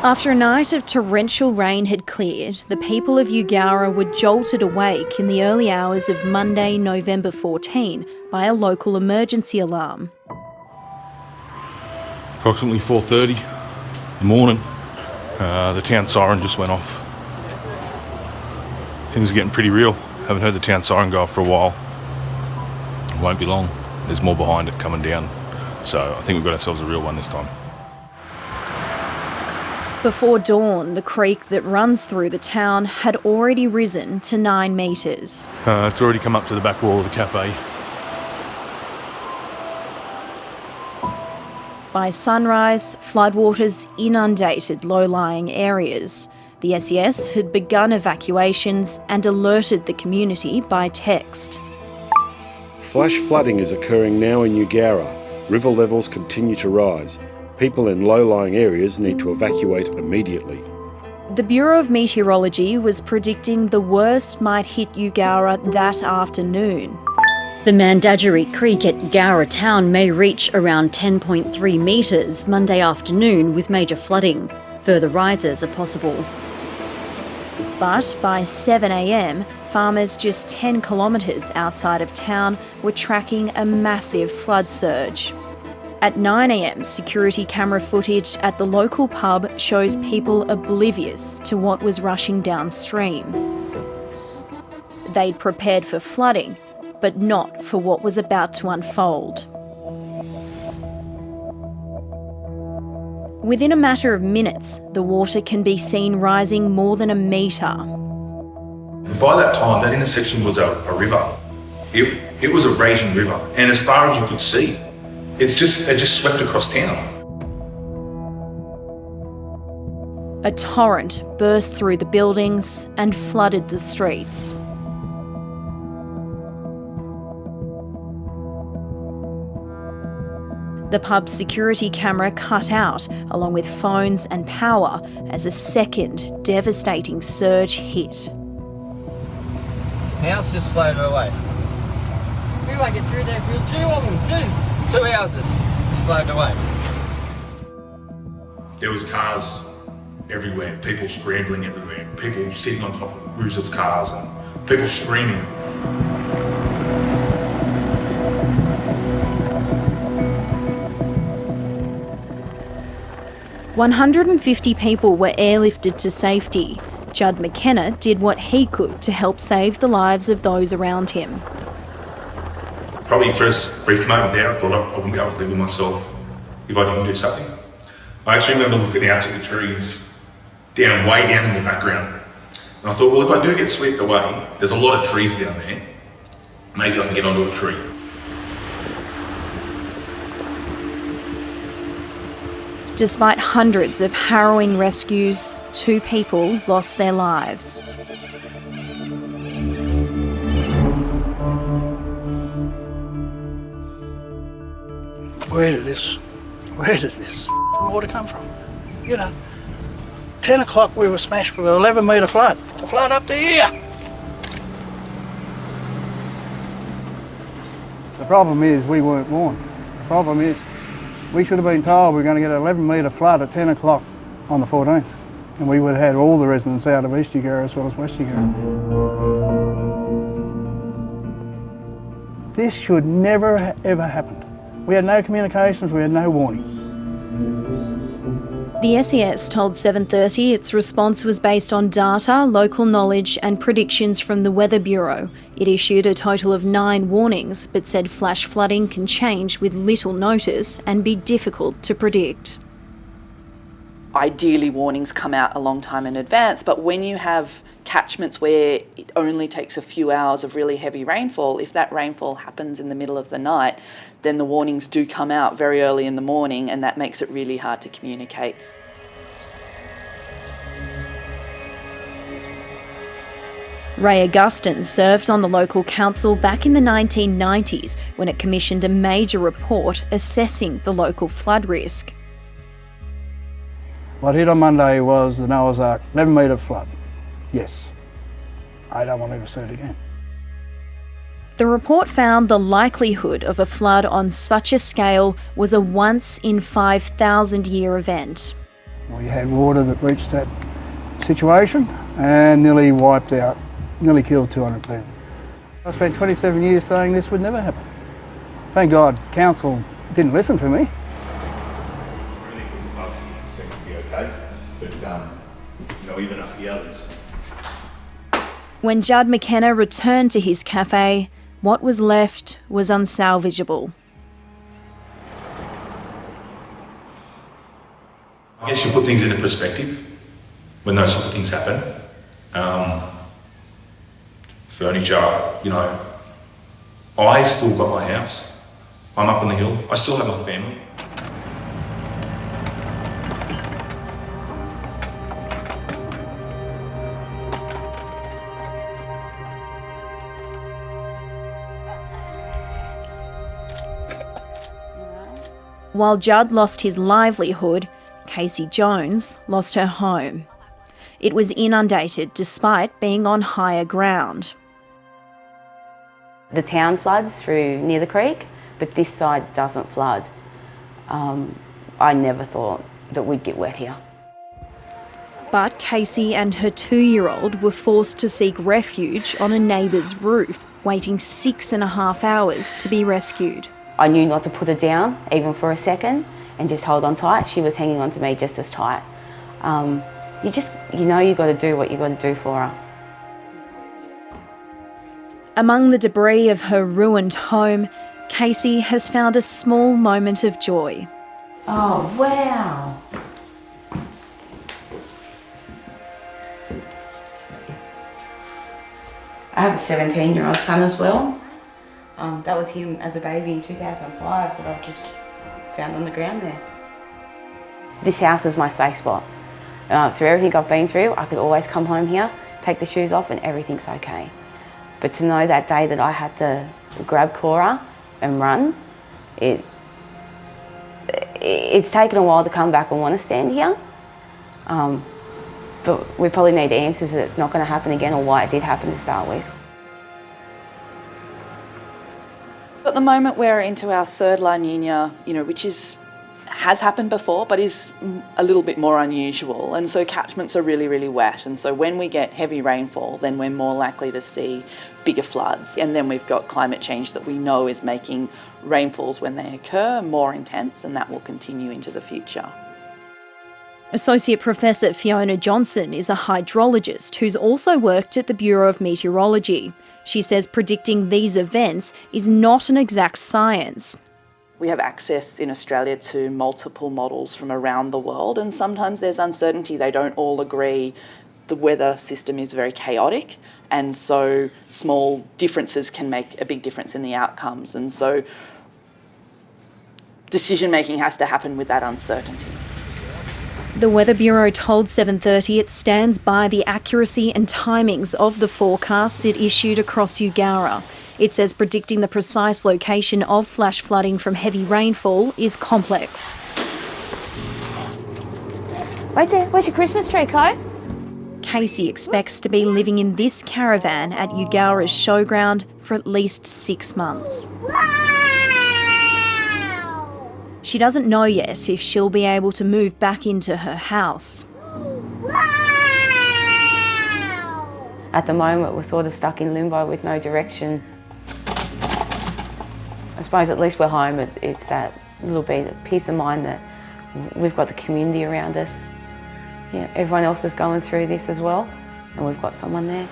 After a night of torrential rain had cleared, the people of Eugowra were jolted awake in the early hours of Monday, November 14, by a local emergency alarm. Approximately 4:30 in the morning, the town siren just went off. Things are getting pretty real. Haven't heard the town siren go off for a while. It won't be long. There's more behind it coming down. So I think we've got ourselves a real one this time. Before dawn, the creek that runs through the town had already risen to 9 metres. It's already come up to the back wall of the cafe. By sunrise, floodwaters inundated low-lying areas. The SES had begun evacuations and alerted the community by text. Flash flooding is occurring now in Eugowra. River levels continue to rise. People in low-lying areas need to evacuate immediately. The Bureau of Meteorology was predicting the worst might hit Eugowra that afternoon. The Mandadgery Creek at Eugowra town may reach around 10.3 metres Monday afternoon with major flooding. Further rises are possible. But by 7 a.m, farmers just 10 kilometres outside of town were tracking a massive flood surge. At 9 a.m, security camera footage at the local pub shows people oblivious to what was rushing downstream. They'd prepared for flooding, but not for what was about to unfold. Within a matter of minutes, the water can be seen rising more than a metre. By that time, that intersection was a river. It was a raging river, and as far as you could see, it just swept across town. A torrent burst through the buildings and flooded the streets. The pub's security camera cut out, along with phones and power, as a second devastating surge hit. House just floated away. We won't get through there, Bill. 2 of them, 2 houses just floated away. There was cars everywhere, people scrambling everywhere, people sitting on top of roofs of cars and people screaming. "150 people were airlifted to safety. Judd McKenna did what he could to help save the lives of those around him. Probably for a brief moment there, I thought I wouldn't be able to live with myself if I didn't do something. I actually remember looking out at the trees, way down in the background. And I thought, well, if I do get swept away, there's a lot of trees down there. Maybe I can get onto a tree. Despite hundreds of harrowing rescues, 2 people lost their lives. Where did this water come from? 10 o'clock we were smashed with an 11 metre flood. The flood up to here. The problem is we weren't warned. The problem is we should have been told we were going to get an 11 metre flood at 10 o'clock on the 14th. And we would have had all the residents out of East Eugowra as well as West Eugowra. This should never ever happened. We had no communications, we had no warning. The SES told 7:30 its response was based on data, local knowledge and predictions from the Weather Bureau. It issued a total of 9 warnings, but said flash flooding can change with little notice and be difficult to predict. Ideally, warnings come out a long time in advance, but when you have catchments where it only takes a few hours of really heavy rainfall, if that rainfall happens in the middle of the night, then the warnings do come out very early in the morning, and that makes it really hard to communicate. Ray Augustine served on the local council back in the 1990s when it commissioned a major report assessing the local flood risk. What hit on Monday was the Noah's Ark, 11 metre flood. Yes. I don't want to ever see it again. The report found the likelihood of a flood on such a scale was a once-in-5,000-year event. We had water that reached that situation and nearly wiped out, nearly killed 200 people. I spent 27 years saying this would never happen. Thank God council didn't listen to me. Everything was above seems to be okay, but even up the others. When Judd McKenna returned to his cafe, what was left was unsalvageable. I guess you put things into perspective when those sorts of things happen. Furniture, you know, I still got my house. I'm up on the hill. I still have my family. While Judd lost his livelihood, Casey Jones lost her home. It was inundated despite being on higher ground. The town floods through near the creek, but this side doesn't flood. I never thought that we'd get wet here. But Casey and her 2-year-old were forced to seek refuge on a neighbour's roof, waiting 6.5 hours to be rescued. I knew not to put her down, even for a second, and just hold on tight. She was hanging on to me just as tight. You know you've got to do what you've got to do for her. Among the debris of her ruined home, Casey has found a small moment of joy. Oh, wow. I have a 17-year-old son as well. That was him as a baby in 2005 that I've just found on the ground there. This house is my safe spot. Through everything I've been through, I could always come home here, take the shoes off and everything's okay. But to know that day that I had to grab Cora and run, it's taken a while to come back and want to stand here. But we probably need answers that it's not going to happen again or why it did happen to start with. At the moment we're into our third La Nina, which has happened before but is a little bit more unusual, and so catchments are really, really wet, and so when we get heavy rainfall then we're more likely to see bigger floods, and then we've got climate change that we know is making rainfalls when they occur more intense, and that will continue into the future. Associate Professor Fiona Johnson is a hydrologist who's also worked at the Bureau of Meteorology. She says predicting these events is not an exact science. We have access in Australia to multiple models from around the world, and sometimes there's uncertainty. They don't all agree. The weather system is very chaotic, and so small differences can make a big difference in the outcomes. And so decision making has to happen with that uncertainty. The Weather Bureau told 7:30 it stands by the accuracy and timings of the forecasts it issued across Eugowra. It says predicting the precise location of flash flooding from heavy rainfall is complex. Right there, where's your Christmas tree, Co? Casey expects to be living in this caravan at Eugowra's showground for at least 6 months. She doesn't know yet if she'll be able to move back into her house. At the moment, we're sort of stuck in limbo with no direction. I suppose at least we're home. It's that little bit of peace of mind that we've got the community around us. Everyone else is going through this as well, and we've got someone there.